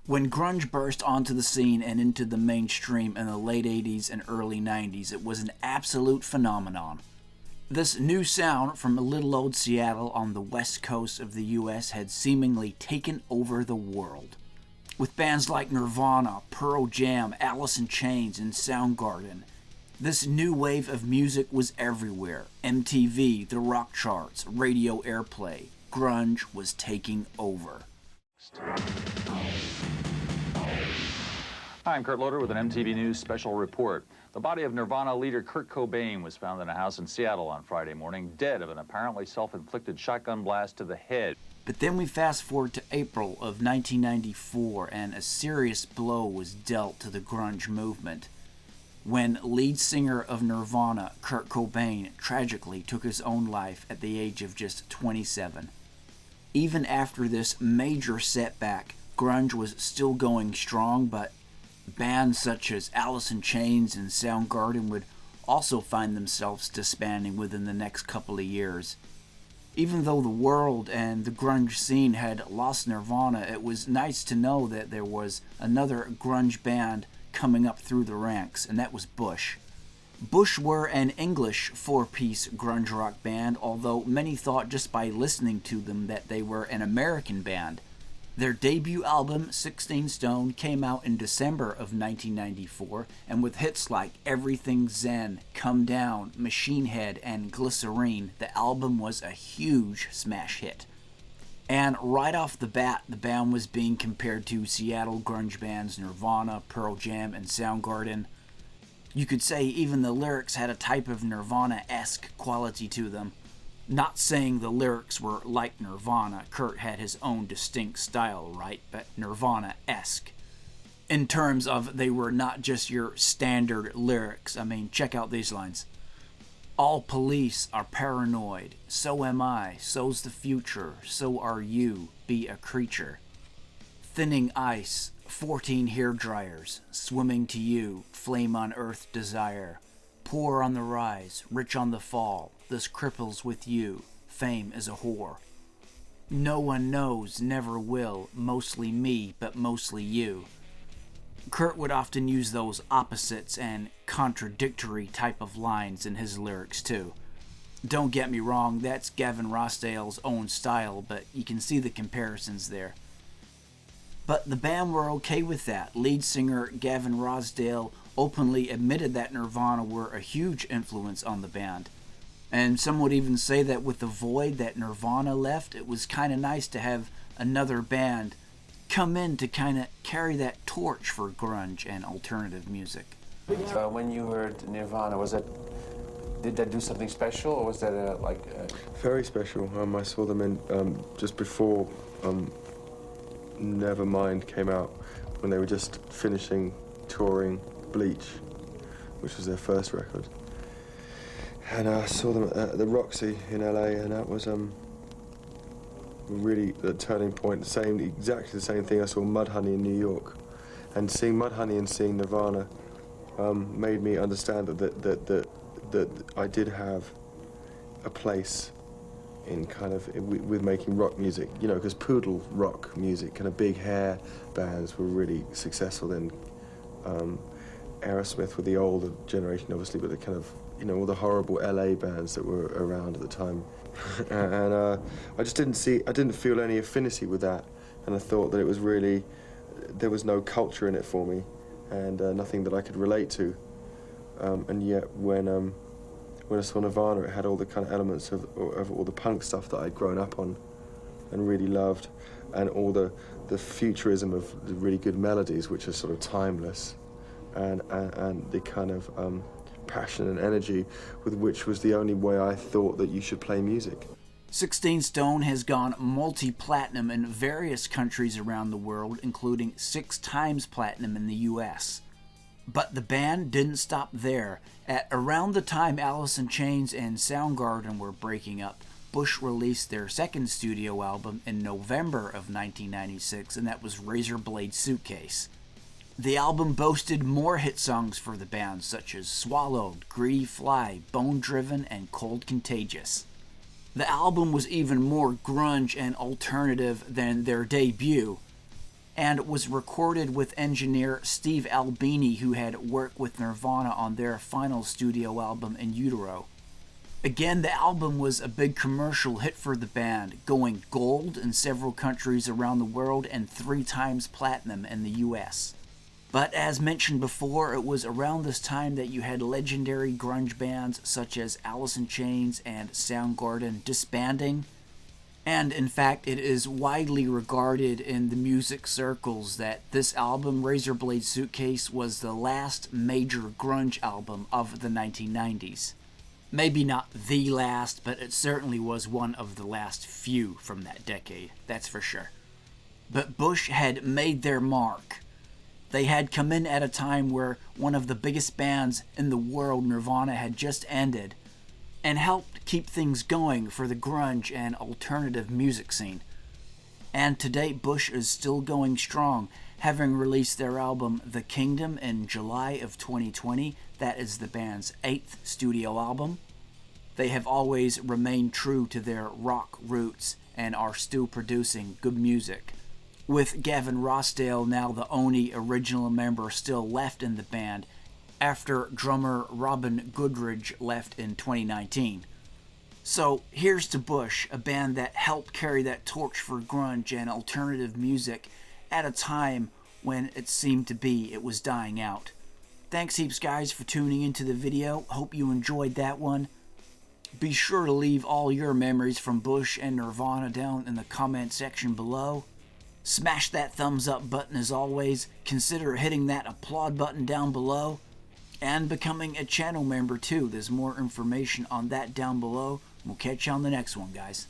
When grunge burst onto the scene and into the mainstream in the late 80s and early 90s, it was an absolute phenomenon. This new sound from little old Seattle on the west coast of the US had seemingly taken over the world. With bands like Nirvana, Pearl Jam, Alice in Chains, and Soundgarden, this new wave of music was everywhere. MTV, the rock charts, radio airplay. Grunge was taking over. Hi, I'm Kurt Loder with an MTV News special report. The body of Nirvana leader Kurt Cobain was found in a house in Seattle on Friday morning, dead of an apparently self-inflicted shotgun blast to the head. But then we fast forward to April of 1994, and a serious blow was dealt to the grunge movement when lead singer of Nirvana, Kurt Cobain, tragically took his own life at the age of just 27. Even after this major setback, grunge was still going strong, but bands such as Alice in Chains and Soundgarden would also find themselves disbanding within the next couple of years. Even though the world and the grunge scene had lost Nirvana, it was nice to know that there was another grunge band coming up through the ranks, and that was Bush. Bush were an English four-piece grunge rock band, although many thought just by listening to them that they were an American band. Their debut album, 16 Stone, came out in December of 1994, and with hits like Everything Zen, Come Down, Machine Head, and Glycerine, the album was a huge smash hit. And right off the bat, the band was being compared to Seattle grunge bands Nirvana, Pearl Jam, and Soundgarden. You could say even the lyrics had a type of Nirvana-esque quality to them. Not saying the lyrics were like Nirvana, Kurt had his own distinct style, right? But Nirvana-esque. In terms of they were not just your standard lyrics. I mean, check out these lines. All police are paranoid, so am I, so's the future, so are you, be a creature. Thinning ice, 14 hair dryers, swimming to you, flame on earth desire. Poor on the rise, rich on the fall, this cripples with you, fame is a whore. No one knows, never will, mostly me, but mostly you. Kurt would often use those opposites and contradictory type of lines in his lyrics too. Don't get me wrong, that's Gavin Rossdale's own style, but you can see the comparisons there. But the band were okay with that. Lead singer Gavin Rossdale openly admitted that Nirvana were a huge influence on the band. And some would even say that with the void that Nirvana left, it was kind of nice to have another band come in to kind of carry that torch for grunge and alternative music. When you heard Nirvana, did that do something special, or was that Very special. I saw them in just before Nevermind came out, when they were just finishing touring Bleach, which was their first record. And I saw them at the Roxy in LA, and that was really the turning point. Exactly the same thing I saw Mudhoney in New York. And seeing Mudhoney and seeing Nirvana made me understand that I did have a place in with making rock music, you know, because poodle rock music, kind of big hair bands were really successful then. Aerosmith with the older generation, obviously, but the kind of, you know, all the horrible LA bands that were around at the time. And I didn't feel any affinity with that, and I thought that it was really, there was no culture in it for me, and nothing that I could relate to. And yet when I saw Nirvana, it had all the kind of elements of all the punk stuff that I'd grown up on and really loved, and all the futurism of the really good melodies, which are sort of timeless, and the kind of passion and energy with which was the only way I thought that you should play music. 16 Stone has gone multi-platinum in various countries around the world, including 6 times platinum in the US. But the band didn't stop there. At around the time Alice in Chains and Soundgarden were breaking up, Bush released their second studio album in November of 1996, and that was Razorblade Suitcase. The album boasted more hit songs for the band, such as Swallowed, Greedy Fly, Bone Driven, and Cold Contagious. The album was even more grunge and alternative than their debut, and was recorded with engineer Steve Albini, who had worked with Nirvana on their final studio album In Utero. Again, the album was a big commercial hit for the band, going gold in several countries around the world and 3 times platinum in the US. But as mentioned before, it was around this time that you had legendary grunge bands such as Alice in Chains and Soundgarden disbanding. And in fact, it is widely regarded in the music circles that this album, Razorblade Suitcase, was the last major grunge album of the 1990s. Maybe not the last, but it certainly was one of the last few from that decade, that's for sure. But Bush had made their mark. They had come in at a time where one of the biggest bands in the world, Nirvana, had just ended, and helped keep things going for the grunge and alternative music scene. And to date, Bush is still going strong, having released their album The Kingdom in July of 2020. That is the band's 8th studio album. They have always remained true to their rock roots and are still producing good music, with Gavin Rossdale now the only original member still left in the band, after drummer Robin Goodridge left in 2019. So here's to Bush, a band that helped carry that torch for grunge and alternative music at a time when it seemed to be it was dying out. Thanks heaps guys for tuning into the video. Hope you enjoyed that one. Be sure to leave all your memories from Bush and Nirvana down in the comment section below. Smash that thumbs up button as always. Consider hitting that applaud button down below. And becoming a channel member too. There's more information on that down below. We'll catch you on the next one, guys.